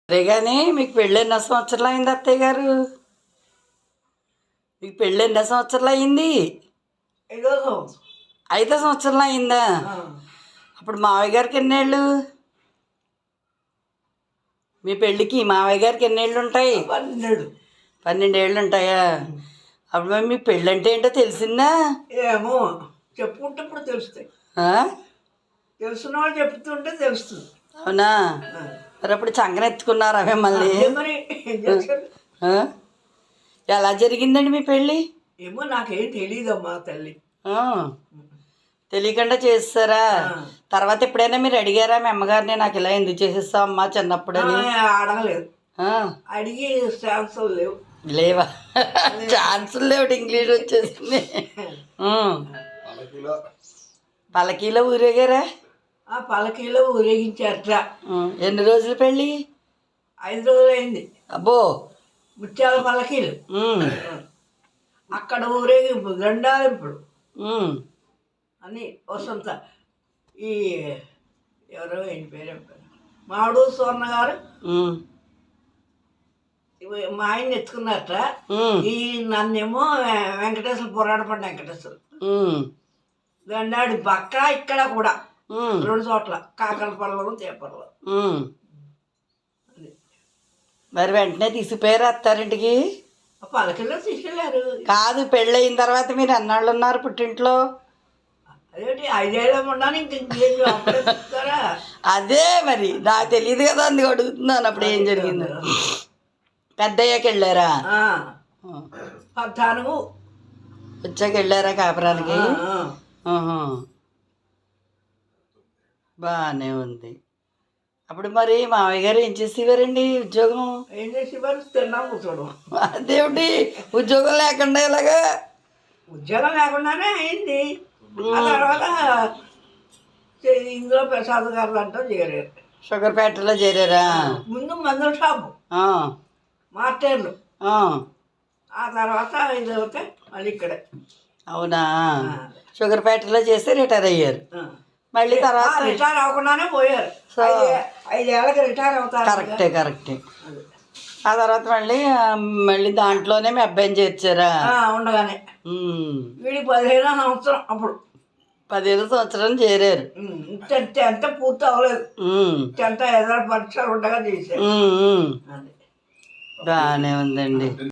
అదే కానీ మీకు పెళ్ళి ఎన్నో సంవత్సరాలు అయింది అత్తయ్య గారు? మీకు పెళ్ళి ఎన్నో సంవత్సరాలు అయింది? 5 సంవత్సరాలు అయిందా? అప్పుడు మావయ్య గారికి ఎన్నేళ్ళు? మీ పెళ్ళికి మావయ్య గారికి ఎన్నేళ్ళు ఉంటాయి? 12 ఏళ్ళు ఉంటాయా? అప్పుడు మరి మీ పెళ్ళి అంటే ఏంటో తెలిసిందా? ఏమో చెప్పుకుంటే ఇప్పుడు తెలుస్తాయి. తెలిసిన వాళ్ళు చెప్తుంటే తెలుస్తుంది. అవునా? మరి అప్పుడు చంకనెత్తుకున్నారా మిమ్మల్ని? మరి ఏం చేశారు? ఎలా జరిగిందండి మీ పెళ్ళి? ఏమో నాకేం తెలియదమ్మా తల్లి. తెలియకుండా చేస్తారా? తర్వాత ఎప్పుడైనా మీరు అడిగారా మీ అమ్మగారిని నాకు ఇలా ఎందుకు చేసేస్తావు అమ్మా చిన్నప్పుడు అని? అడగలేదు. అడిగి ఛాన్సులు లేవు. లేవా? ఛాన్సులు లేవు, ఇంగ్లీష్ వచ్చేసింది. పలకీలో ఊరేగారా? పలకీలో ఊరేగించారట. ఎన్ని రోజులు పెళ్ళి? 5 రోజులు అయింది. అబ్బో! ముత్యాల పలకీలు అక్కడ ఊరేగింపు, గండాలింపుడు అని వసంత ఈ ఎవరో ఆయన పేరు మాడు స్వర్ణ గారు మా ఆయన ఎత్తుకున్నారట. ఈ నన్నేమో వెంకటేశ్వర పోరాడపడ్డ వెంకటేశ్వర గండాడి పక్క ఇక్కడ కూడా 2 చోట్ల కాకలపల్లలో తేపర్లో. మరి వెంటనే తీసిపోయారు అత్తారింటికి? పలకల్లో తీసుకెళ్ళారు. కాదు, పెళ్ళయిన తర్వాత మీరు ఎన్నాళ్ళు ఉన్నారు పుట్టింట్లో? అదేంటి 5 ఏళ్ళ ఉండడానికి ఇంకేం చెప్తారా? అదే మరి నాకు తెలియదు కదా, అందుకు అడుగుతున్నాను. అప్పుడు ఏం జరిగింది? పెద్ద అయ్యాక వెళ్ళారా? 14 వచ్చాక వెళ్ళారా కాపురానికి? బాగానే ఉంది. అప్పుడు మరి మావయ్య గారు ఏం చేసేవారండి ఉద్యోగం? ఏం చేసేవారు? తిన్నా కూర్చోడం. అదేమిటి ఉద్యోగం లేకుండా ఇలాగా? ఉద్యోగం లేకుండానే అయింది. ఆ తర్వాత ఇందులో ప్రసాద్ గారు అంటూ చేరారు. షుగర్ ఫ్యాక్టరీలో చేరారా? ముందు మందుల షాపు మార్టర్లు, ఆ తర్వాత ఇది అవుతే మళ్ళీ ఇక్కడే. అవునా? షుగర్ ఫ్యాక్టరీలో చేసి రిటైర్ అయ్యారు. మళ్ళీ తర్వాత రిటైర్ అవ్వకుండానే పోయారు. 5 ఏళ్ళకి రిటైర్ అవుతారు. కరెక్టే. ఆ తర్వాత మళ్ళీ దాంట్లోనే మీ అబ్బాయిని చేర్చారా? ఉండగానే వీడికి 15వ సంవత్సరం. అప్పుడు 15వ సంవత్సరం చేరారు. 10th పూర్తి అవ్వలేదు. 10th ఎదురు పరీక్షలు ఉండగా చేశారు. బాగానే ఉందండి.